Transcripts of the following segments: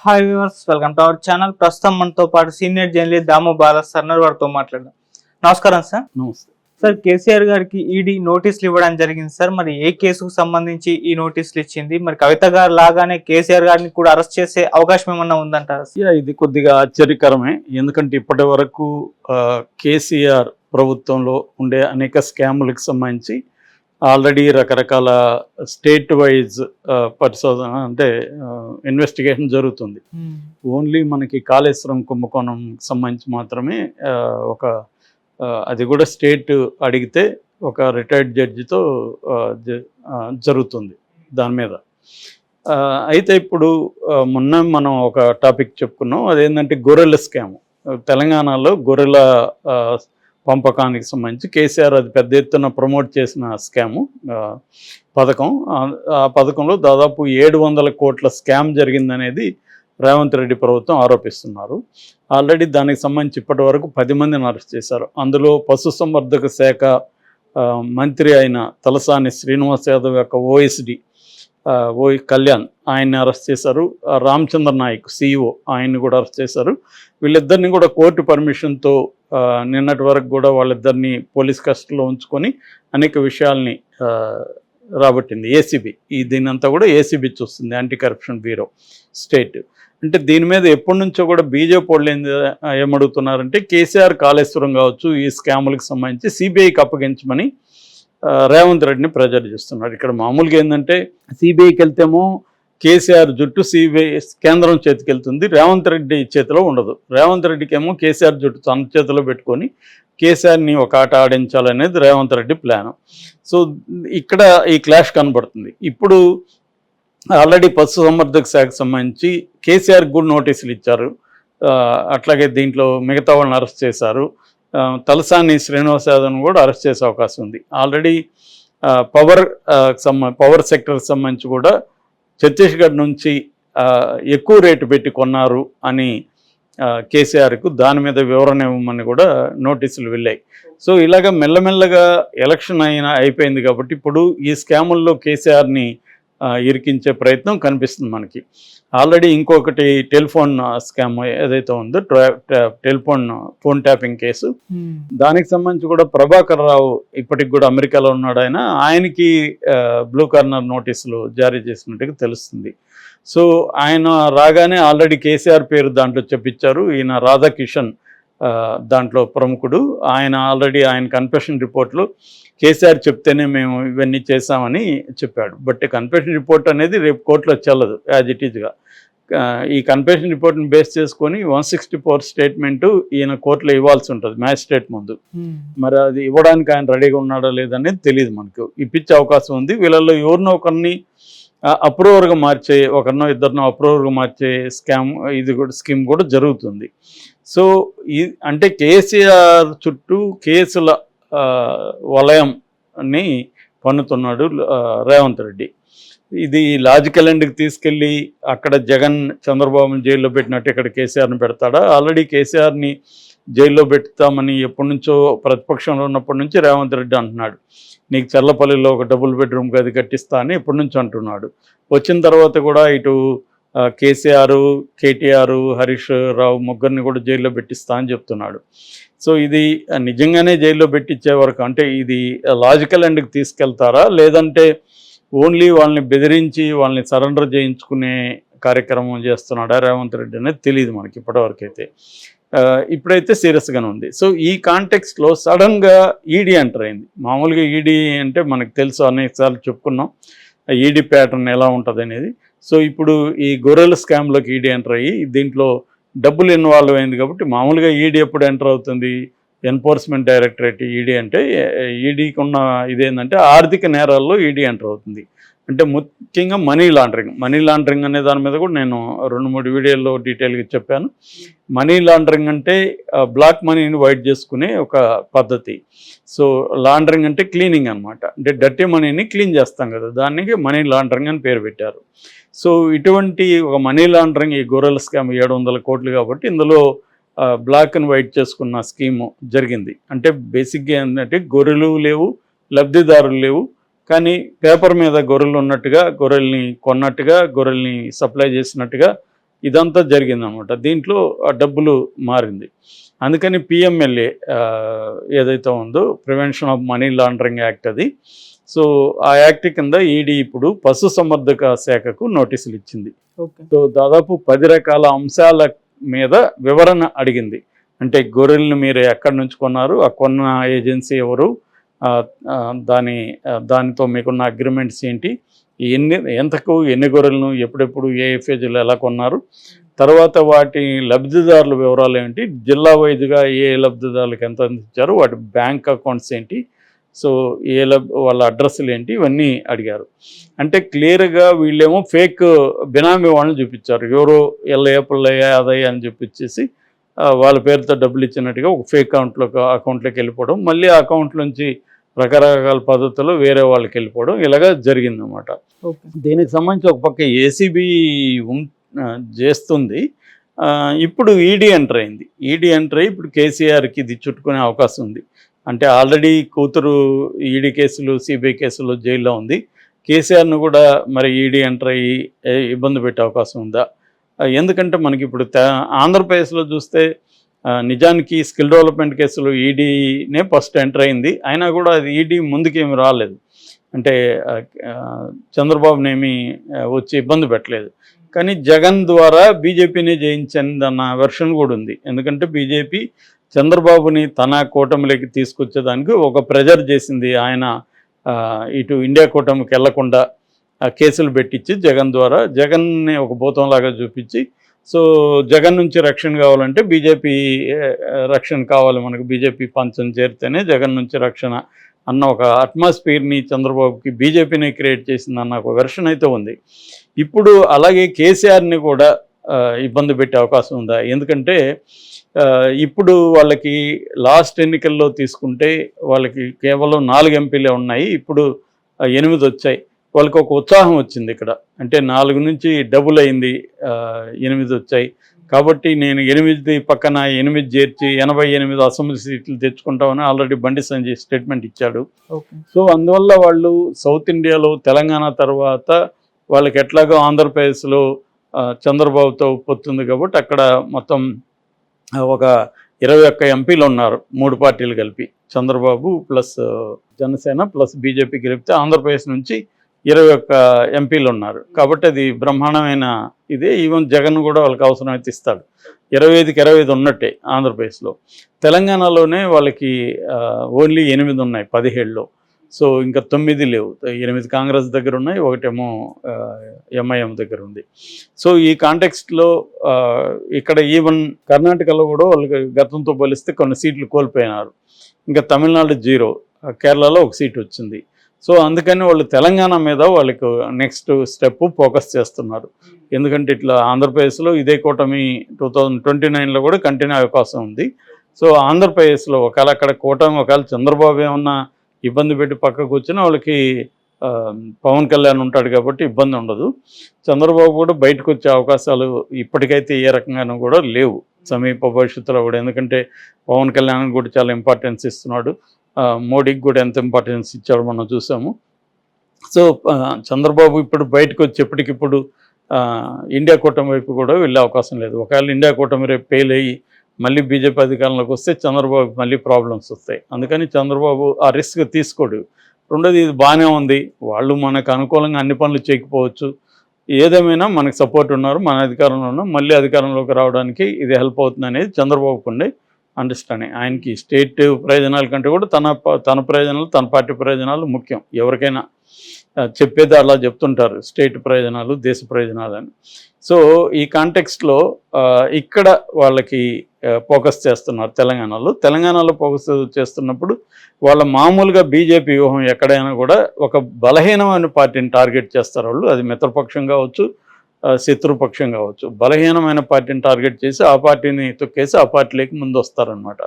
Hi viewers, welcome to our channel. ప్రస్తుతం మనతో పాటు సీనియర్ జర్నలిస్ట్ దాము బాల సర్నర్ వారితో మాట్లాడదాం. నమస్కారం సార్. నమస్తే సార్, కేసీఆర్ గారికి ఈడీ నోటీసులు ఇవ్వడం జరిగింది సార్. మరి ఏ కేసుకు సంబంధించి ఈ నోటీసులు ఇచ్చింది? మరి కవిత గారు లాగానే కేసీఆర్ గారిని కూడా అరెస్ట్ చేసే అవకాశం ఏమన్నా ఉందంటారా? ఇది కొద్దిగా ఆశ్చర్యకరమే. ఎందుకంటే ఇప్పటి వరకు కేసీఆర్ ప్రభుత్వంలో ఉండే అనేక స్కాములకు సంబంధించి ఆల్రెడీ రకరకాల స్టేట్ వైజ్ పరిశోధన అంటే ఇన్వెస్టిగేషన్ జరుగుతుంది. ఓన్లీ మనకి కాళేశ్వరం కుంభకోణం సంబంధించి మాత్రమే ఒక అది కూడా స్టేట్ అడిగితే ఒక రిటైర్డ్ జడ్జితో జరుగుతుంది దాని మీద. అయితే ఇప్పుడు మొన్న మనం ఒక టాపిక్ చెప్పుకున్నాం, అదేంటంటే గొర్రెల స్కామ్. తెలంగాణలో గొర్రెల పంపకానికి సంబంధించి కేసీఆర్ అది పెద్ద ఎత్తున ప్రమోట్ చేసిన స్కాము పథకం. ఆ పథకంలో దాదాపు 700 కోట్ల స్కామ్ జరిగిందనేది రేవంత్ రెడ్డి ప్రభుత్వం ఆరోపిస్తున్నారు. ఆల్రెడీ దానికి సంబంధించి ఇప్పటి వరకు 10 మందిని అరెస్ట్ చేశారు. అందులో పశుసంవర్ధక శాఖ మంత్రి అయిన తలసాని శ్రీనివాస్ యాదవ్ యొక్క ఓఎస్డి కళ్యాణ్ ఆయన్ని అరెస్ట్ చేశారు. రామచంద్ర నాయక్ సిఇఓ ఆయన్ని కూడా అరెస్ట్ చేశారు. వీళ్ళిద్దరిని కూడా కోర్టు పర్మిషన్తో నిన్నటి వరకు కూడా వాళ్ళిద్దరిని పోలీస్ కస్టడీలో ఉంచుకొని అనేక విషయాల్ని రాబట్టింది ఏసీబీ. దీనంతా కూడా ఏసీబీ చూస్తుంది, యాంటీ కరప్షన్ బ్యూరో స్టేట్. అంటే దీని మీద ఎప్పటి నుంచో కూడా బీజేపీ వాళ్ళు ఏమడుగుతున్నారంటే కేసీఆర్ కాళేశ్వరం కావచ్చు ఈ స్కాములకు సంబంధించి సిబిఐకి అప్పగించమని రేవంత్ రెడ్డిని ప్రెజర్ చేస్తున్నారు. ఇక్కడ మామూలుగా ఏంటంటే సిబిఐకి వెళ్తేమో కేసీఆర్ జుట్టు సిబిఐ కేంద్రం చేతికి వెళ్తుంది, రేవంత్ రెడ్డి చేతిలో ఉండదు. రేవంత్ రెడ్డికి ఏమో కేసీఆర్ జుట్టు తన చేతిలో పెట్టుకొని కేసీఆర్ని ఒక ఆట ఆడించాలనేది రేవంత్ రెడ్డి ప్లాన్. సో ఇక్కడ ఈ క్లాష్ కనబడుతుంది. ఇప్పుడు ఆల్రెడీ పశుసంవర్ధక శాఖకు సంబంధించి కేసీఆర్ కూడా నోటీసులు ఇచ్చారు. అట్లాగే దీంట్లో మిగతా వాళ్ళని అరెస్ట్ చేశారు. తలసాని శ్రీనివాస్ యాదవ్ను కూడా అరెస్ట్ చేసే అవకాశం ఉంది. ఆల్రెడీ పవర్ సెక్టర్కి సంబంధించి కూడా ఛత్తీస్గఢ్ నుంచి ఎక్కువ రేటు పెట్టి కొన్నారు అని కేసీఆర్కు దాని మీద వివరణ ఇవ్వమని కూడా నోటీసులు వెళ్ళాయి. సో ఇలాగ మెల్లమెల్లగా ఎలక్షన్ అయిపోయింది కాబట్టి ఇప్పుడు ఈ స్కాముల్లో కేసీఆర్ని ఇరికించే ప్రయత్నం కనిపిస్తుంది మనకి. ఆల్రెడీ ఇంకొకటి టెలిఫోన్ స్కామ్ ఏదైతే ఉందో ఫోన్ ట్యాపింగ్ కేసు, దానికి సంబంధించి కూడా ప్రభాకర్ రావు ఇప్పటికి కూడా అమెరికాలో ఉన్నాడు. ఆయనకి బ్లూ కార్నర్ నోటీసులు జారీ చేసినట్టుగా తెలుస్తుంది. సో ఆయన రాగానే ఆల్రెడీ కేసీఆర్ పేరు దాంట్లో చెప్పించారు. ఈయన రాధాకిషన్ దాంట్లో ప్రముఖుడు. ఆయన ఆల్రెడీ ఆయన కన్ఫెషన్ రిపోర్ట్లో కేసీఆర్ చెప్తేనే మేము ఇవన్నీ చేశామని చెప్పాడు. బట్ కన్ఫెషన్ రిపోర్ట్ అనేది రేపు కోర్టులో చెల్లదు యాజ్ ఇట్ ఈజ్గా. ఈ కన్ఫెషన్ రిపోర్ట్ని బేస్ చేసుకొని 164 స్టేట్మెంటు ఈయన కోర్టులో ఇవ్వాల్సి ఉంటుంది మ్యాజిస్ట్రేట్ ముందు. మరి అది ఇవ్వడానికి ఆయన రెడీగా ఉన్నాడో లేదనేది తెలియదు మనకు. ఇప్పించే అవకాశం ఉంది. వీళ్ళల్లో ఎవరినో ఒకరిని అప్రూవర్గా మార్చే, ఒకరినో ఇద్దరినో అప్రూవర్గా మార్చే స్కీమ్ కూడా జరుగుతుంది. సో అంటే కేసీఆర్ చుట్టూ కేసుల వలయంని పన్నుతున్నాడు రేవంత్ రెడ్డి. ఇది లాజికల్ ఎండ్కి తీసుకెళ్ళి అక్కడ జగన్ చంద్రబాబుని జైల్లో పెట్టినట్టు ఇక్కడ కేసీఆర్ని పెడతాడా? ఆల్రెడీ కేసీఆర్ని జైల్లో పెడతామని ఎప్పటి నుంచో ప్రతిపక్షంలో ఉన్నప్పటి నుంచి రేవంత్ రెడ్డి అంటున్నాడు, నీకు చల్లపల్లిలో ఒక డబుల్ బెడ్రూమ్ గది కట్టిస్తా అని ఎప్పటి నుంచి అంటున్నాడు. వచ్చిన తర్వాత కూడా ఇటు కేసీఆర్, కేటీఆర్, హరీష్ రావు ముగ్గురిని కూడా జైల్లో పెట్టిస్తా అని చెప్తున్నాడు. సో ఇది నిజంగానే జైల్లో పెట్టించే వరకు అంటే ఇది లాజికల్ ఎండ్కి తీసుకెళ్తారా, లేదంటే ఓన్లీ వాళ్ళని బెదిరించి వాళ్ళని సరెండర్ చేయించుకునే కార్యక్రమం చేస్తున్నాడా రేవంత్ రెడ్డి అనేది తెలియదు మనకి ఇప్పటివరకు అయితే. ఇప్పుడైతే సీరియస్గానే ఉంది. సో ఈ కాంటెక్స్ట్లో సడన్గా ఈడీ ఎంటర్ అయింది. మామూలుగా ఈడీ అంటే మనకు తెలుసు, అనేకసార్లు చెప్పుకున్నాం ఈడీ ప్యాటర్న్ ఎలా ఉంటుంది అనేది. సో ఇప్పుడు ఈ గొర్రెల స్కామ్లోకి ఈడీ ఎంటర్ అయ్యి దీంట్లో డబ్బులు ఇన్వాల్వ్ అయింది కాబట్టి మామూలుగా ఈడీ ఎప్పుడు ఎంటర్ అవుతుంది? ఎన్ఫోర్స్మెంట్ డైరెక్టరేట్ ఈడీ అంటే ఈడీకి ఉన్న ఇదేంటంటే ఆర్థిక నేరాల్లో ఈడీ ఎంటర్ అవుతుంది. అంటే ముఖ్యంగా మనీ లాండరింగ్ అనే దాని మీద కూడా నేను 2-3 వీడియోల్లో డీటెయిల్గా చెప్పాను. మనీ లాండరింగ్ అంటే బ్లాక్ మనీని వైట్ చేసుకునే ఒక పద్ధతి. సో లాండరింగ్ అంటే క్లీనింగ్ అనమాట. అంటే డర్టీ మనీని క్లీన్ చేస్తాం కదా, దానికి మనీ లాండరింగ్ అని పేరు పెట్టారు. సో ఇటువంటి ఒక మనీ లాండరింగ్ ఈ గొర్రెల స్కామ్ 700 కోట్లు కాబట్టి ఇందులో బ్లాక్ అండ్ వైట్ చేసుకున్న స్కీము జరిగింది. అంటే బేసిక్గా ఏంటంటే గొర్రెలు లేవు, లబ్ధిదారులు లేవు, కానీ పేపర్ మీద గొర్రెలు ఉన్నట్టుగా, గొర్రెల్ని కొన్నట్టుగా, గొర్రెల్ని సప్లై చేసినట్టుగా ఇదంతా జరిగిందనమాట. దీంట్లో ఆ డబ్బులు మారింది. అందుకని పిఎంఎల్ఏ ఏదైతే ఉందో prevention of money laundering act అది. సో ఆ యాక్ట్ కింద ఈడీ ఇప్పుడు పశుసంవర్ధక శాఖకు నోటీసులు ఇచ్చింది. సో దాదాపు 10 రకాల అంశాల మీద వివరణ అడిగింది. అంటే గొర్రెలను మీరు ఎక్కడి నుంచి కొన్నారు, ఆ కొన్న ఏజెన్సీ ఎవరు, దానితో మీకున్న అగ్రిమెంట్స్ ఏంటి, ఎన్ని గొర్రెలను ఎప్పుడెప్పుడు ఏ ఫేజ్లో ఎలా కొన్నారు, తర్వాత వాటి లబ్ధిదారుల వివరాలు ఏంటి, జిల్లా వైద్యుగా ఏ లబ్ధిదారులకు ఎంత అందించారు, వాటి బ్యాంక్ అకౌంట్స్ ఏంటి, సో వాళ్ళ అడ్రస్లు ఏంటి, ఇవన్నీ అడిగారు. అంటే క్లియర్గా వీళ్ళేమో ఫేక్ బినామీ వాళ్ళని చూపించారు. ఎవరో ఎల్లయ్య పుల్లయ్య అదయ్య అని చూపించేసి వాళ్ళ పేరుతో డబ్బులు ఇచ్చినట్టుగా ఒక ఫేక్ అకౌంట్లోకి వెళ్ళిపోవడం, మళ్ళీ ఆ అకౌంట్ నుంచి రకరకాల పద్ధతుల్లో వేరే వాళ్ళకి వెళ్ళిపోవడం ఇలాగా జరిగిందన్నమాట. దీనికి సంబంధించి ఒక పక్క ఏసీబీ చేస్తుంది. ఇప్పుడు ఈడీ ఎంటర్ అయింది. ఈడీ ఎంటర్ అయ్యి ఇప్పుడు కేసీఆర్కి ఇది చుట్టుకునే అవకాశం ఉంది. అంటే ఆల్రెడీ కూతురు ఈడీ కేసులు, సిబిఐ కేసులు జైల్లో ఉంది. కేసీఆర్ను కూడా మరి ఈడీ ఎంటర్ అయ్యి ఇబ్బంది పెట్టే అవకాశం ఉందా? ఎందుకంటే మనకి ఇప్పుడు ఆంధ్రప్రదేశ్లో చూస్తే నిజానికి స్కిల్ డెవలప్మెంట్ కేసులు ఈడీనే ఫస్ట్ ఎంటర్ అయింది. అయినా కూడా అది ఈడీ ముందుకేమి రాలేదు. అంటే చంద్రబాబునేమి వచ్చి ఇబ్బంది పెట్టలేదు. కానీ జగన్ ద్వారా బీజేపీని జయించిందన్న వెర్షన్ కూడా ఉంది. ఎందుకంటే బీజేపీ చంద్రబాబుని తన కూటమిలోకి తీసుకొచ్చేదానికి ఒక ప్రెజర్ చేసింది. ఆయన ఇటు ఇండియా కూటమికి వెళ్లకుండా కేసులు పెట్టించి జగన్ ద్వారా జగన్ని ఒక భూతంలాగా చూపించి, సో జగన్ నుంచి రక్షణ కావాలంటే బీజేపీ రక్షణ కావాలి, మనకు బీజేపీ పంచం చేరితేనే జగన్ నుంచి రక్షణ అన్న ఒక అట్మాస్ఫియర్ని చంద్రబాబుకి బీజేపీని క్రియేట్ చేసిందన్న ఒక వెర్షన్ అయితే ఉంది. ఇప్పుడు అలాగే కేసీఆర్ని కూడా ఇబ్బంది పెట్టే అవకాశం ఉందా? ఎందుకంటే ఇప్పుడు వాళ్ళకి లాస్ట్ ఎన్నికల్లో తీసుకుంటే వాళ్ళకి కేవలం 4 ఎంపీలే ఉన్నాయి. ఇప్పుడు 8 వచ్చాయి. వాళ్ళకి ఒక ఉత్సాహం వచ్చింది ఇక్కడ. అంటే 4 నుంచి డబుల్ అయింది, 8 వచ్చాయి. కాబట్టి నేను 8 పక్కన 8 చేర్చి 88 అసెంబ్లీ సీట్లు తెచ్చుకుంటామని ఆల్రెడీ బండి సంజయ్ స్టేట్మెంట్ ఇచ్చాడు. సో అందువల్ల వాళ్ళు సౌత్ ఇండియాలో తెలంగాణ తర్వాత వాళ్ళకి ఎట్లాగో ఆంధ్రప్రదేశ్లో చంద్రబాబుతో పొత్తుంది కాబట్టి అక్కడ మొత్తం ఒక 21 ఎంపీలు ఉన్నారు, 3 పార్టీలు కలిపి. Chandrababu plus Janasena plus BJP కలిపితే ఆంధ్రప్రదేశ్ నుంచి 21 ఎంపీలు ఉన్నారు. కాబట్టి అది బ్రహ్మాండమైన ఇదే. ఈవెన్ జగన్ కూడా వాళ్ళకి అవసరమైతే ఇస్తాడు. 25కి 25 ఉన్నట్టే ఆంధ్రప్రదేశ్లో. తెలంగాణలోనే వాళ్ళకి ఓన్లీ 8 ఉన్నాయి 17లో. సో ఇంకా 9 లేవు. 8 కాంగ్రెస్ దగ్గర ఉన్నాయి, 1 ఎంఐఎం దగ్గర ఉంది. సో ఈ కాంటెక్స్ట్లో ఇక్కడ ఈవెన్ కర్ణాటకలో కూడా వాళ్ళకి గతంతో పోలిస్తే కొన్ని సీట్లు కోల్పోయినారు. ఇంకా తమిళనాడు 0, కేరళలో 1 సీట్ వచ్చింది. సో అందుకని వాళ్ళు తెలంగాణ మీద వాళ్ళకు నెక్స్ట్ స్టెప్ ఫోకస్ చేస్తున్నారు. ఎందుకంటే ఇట్లా ఆంధ్రప్రదేశ్లో ఇదే కూటమి 2029లో కూడా కంటిన్యూ అవకాశం ఉంది. సో ఆంధ్రప్రదేశ్లో ఒకవేళ అక్కడ కూటమి ఒకవేళ చంద్రబాబు ఏమన్నా ఇబ్బంది పెట్టి పక్కకు వచ్చినా వాళ్ళకి పవన్ కళ్యాణ్ ఉంటాడు కాబట్టి ఇబ్బంది ఉండదు. చంద్రబాబు కూడా బయటకు వచ్చే అవకాశాలు ఇప్పటికైతే ఏ రకంగానూ కూడా లేవు సమీప భవిష్యత్తులో కూడా. ఎందుకంటే పవన్ కళ్యాణ్ కూడా చాలా ఇంపార్టెన్స్ ఇస్తున్నాడు, మోడీకి కూడా ఎంత ఇంపార్టెన్స్ ఇచ్చాడో మనం చూసాము. సో చంద్రబాబు ఇప్పుడు బయటకు వచ్చి ఎప్పటికిప్పుడు ఇండియా కూటమి వైపు కూడా వెళ్ళే అవకాశం లేదు. ఒకవేళ ఇండియా కూటమి రేపు ఫెయిల్ అయ్యి మళ్ళీ బీజేపీ అధికారంలోకి వస్తే చంద్రబాబు మళ్ళీ ప్రాబ్లమ్స్ వస్తాయి. అందుకని చంద్రబాబు ఆ రిస్క్ తీసుకోడు. రెండోది, ఇది బాగానే ఉంది, వాళ్ళు మనకు అనుకూలంగా అన్ని పనులు చేయకపోవచ్చు, ఏదేమైనా మనకు సపోర్ట్ ఉన్నారు, మన అధికారంలో ఉన్నాం, మళ్ళీ అధికారంలోకి రావడానికి ఇది హెల్ప్ అవుతుంది అనేది చంద్రబాబుకు ఉండే అండర్స్టాండింగ్. ఆయనకి స్టేట్ ప్రయోజనాల కంటే కూడా తన ప్రయోజనాలు, తన పార్టీ ప్రయోజనాలు ముఖ్యం. ఎవరికైనా చెప్పేది అలా చెప్తుంటారు, స్టేట్ ప్రయోజనాలు, దేశ ప్రయోజనాలు అని. సో ఈ కాంటెక్స్ట్లో ఇక్కడ వాళ్ళకి ఫోకస్ చేస్తున్నారు తెలంగాణలో ఫోకస్ చేస్తున్నప్పుడు వాళ్ళ మామూలుగా బీజేపీ వ్యూహం ఎక్కడైనా కూడా ఒక బలహీనమైన పార్టీని టార్గెట్ చేస్తారు వాళ్ళు. అది మిత్రపక్షం కావచ్చు, శత్రుపక్షం కావచ్చు. బలహీనమైన పార్టీని టార్గెట్ చేసి ఆ పార్టీని తొక్కేసి ఆ పార్టీలోకి ముందు వస్తారనమాట.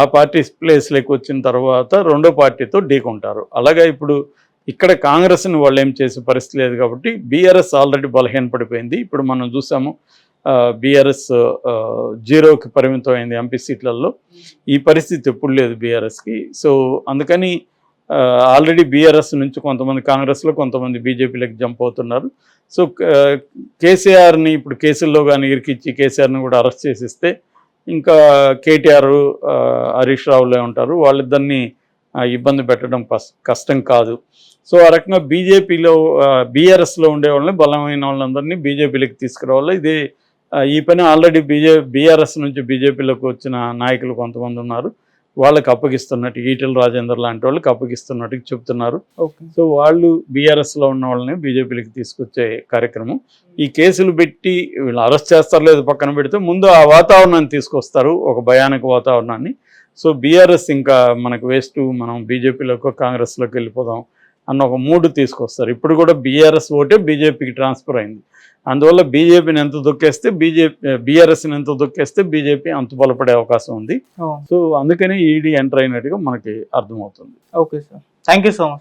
ఆ పార్టీ ప్లేస్లోకి వచ్చిన తర్వాత రెండో పార్టీతో ఢీకొంటారు. అలాగే ఇప్పుడు ఇక్కడ కాంగ్రెస్ని వాళ్ళు ఏం చేసే పరిస్థితి లేదు కాబట్టి బీఆర్ఎస్ ఆల్రెడీ బలహీనపడిపోయింది. ఇప్పుడు మనం చూసాము బీఆర్ఎస్ 0కి పరిమితం అయింది ఎంపీ సీట్లలో. ఈ పరిస్థితి ఎప్పుడు లేదు బీఆర్ఎస్కి. సో అందుకని ఆల్రెడీ బీఆర్ఎస్ నుంచి కొంతమంది కాంగ్రెస్లో, కొంతమంది బీజేపీలోకి జంప్ అవుతున్నారు. సో కేసీఆర్ని ఇప్పుడు కేసుల్లో కానీ ఇరికిచ్చి కేసీఆర్ని కూడా అరెస్ట్ చేసిస్తే ఇంకా కేటీఆర్, హరీష్ రావులే ఉంటారు. వాళ్ళిద్దరిని ఇబ్బంది పెట్టడం కష్టం కాదు. సో ఆ రకంగా బీజేపీలో బీఆర్ఎస్లో ఉండే వాళ్ళని, బలమైన వాళ్ళందరినీ బీజేపీలోకి తీసుకురావాలి. ఇది ఈ పని ఆల్రెడీ బీఆర్ఎస్ నుంచి బీజేపీలోకి వచ్చిన నాయకులు కొంతమంది ఉన్నారు. వాళ్ళకి అప్పగిస్తున్నట్టు, ఈటెల రాజేందర్ లాంటి వాళ్ళకి అప్పగిస్తున్నట్టు చెప్తున్నారు. సో వాళ్ళు బీఆర్ఎస్లో ఉన్న వాళ్ళని బీజేపీలోకి తీసుకొచ్చే కార్యక్రమం. ఈ కేసులు పెట్టి వీళ్ళు అరెస్ట్ చేస్తారు లేదు పక్కన పెడితే, ముందు ఆ వాతావరణాన్ని తీసుకొస్తారు, ఒక భయానక వాతావరణాన్ని. సో బీఆర్ఎస్ ఇంకా మనకు వేస్ట్, మనం బీజేపీలోకి కాంగ్రెస్లోకి వెళ్ళిపోదాం అన్న ఒక మూడు తీసుకొస్తారు. ఇప్పుడు కూడా బీఆర్ఎస్ ఓటే బీజేపీకి ట్రాన్స్ఫర్ అయింది. అందువల్ల బీజేపీని ఎంత దొక్కేస్తే బీఆర్ఎస్ని ఎంత దొక్కేస్తే బీజేపీ అంత బలపడే అవకాశం ఉంది. సో అందుకని ఈడీ ఎంటర్ అయినట్టుగా మనకి అర్థమవుతుంది. Okay sir, thank you so much.